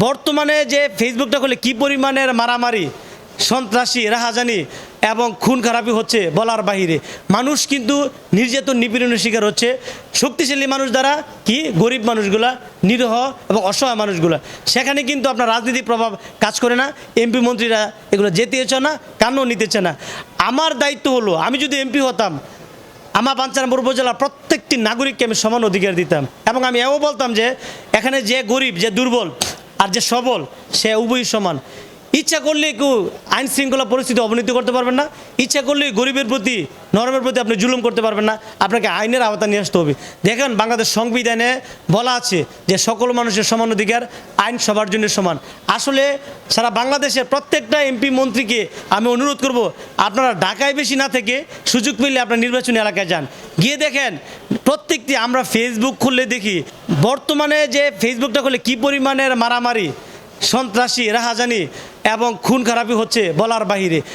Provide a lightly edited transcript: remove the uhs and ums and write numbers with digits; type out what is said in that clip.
বর্তমানে যে ফেসবুকটা করলে কি পরিমাণের মারামারি, সন্ত্রাসী, রাহাজানি এবং খুন খারাপি হচ্ছে বলার বাহিরে। মানুষ কিন্তু নির্যাতন নিপীড়নের শিকার হচ্ছে। শক্তিশালী মানুষ দ্বারা কি গরিব মানুষগুলা, নিরীহ এবং অসহায় মানুষগুলা, সেখানে কিন্তু আপনার রাজনীতির প্রভাব কাজ করে না। এমপি মন্ত্রীরা এগুলো যেতেছে না, কানও নিতেছে না। আমার দায়িত্ব হলো, আমি যদি এমপি হতাম, আমার বাঞ্ছারামপুর উপজেলার প্রত্যেকটি নাগরিককে আমি সমান অধিকার দিতাম এবং আমি এও বলতাম যে এখানে যে গরিব, যে দুর্বল আর যে সবল, সে উভয়ই সমান। ইচ্ছা করলে কেউ আইন শৃঙ্খলা পরিস্থিতি অবনতি করতে পারবেন না, ইচ্ছা করলে গরিবের প্রতি, নরমের প্রতি আপনি জুলুম করতে পারবেন না। আপনাকে আইনের আওতা নিয়ে আসতে হবে। দেখেন, বাংলাদেশ সংবিধানে বলা আছে যে সকল মানুষের সমান অধিকার, আইন সবার জন্য সমান। আসলে সারা বাংলাদেশের প্রত্যেকটা এমপি মন্ত্রীকে আমি অনুরোধ করব, আপনারা ঢাকায় বেশি না থেকে সুযোগ পেলে আপনার নির্বাচনী এলাকায় যান, গিয়ে দেখেন প্রত্যেকটি, আমরা ফেসবুক খুললে দেখি বর্তমানে যে ফেসবুকটা খুললে কি পরিমাণের মারামারি, সন্ত্রাসী, রাহাজানি এবং খুন খারাপি হচ্ছে বলার বাহিরে।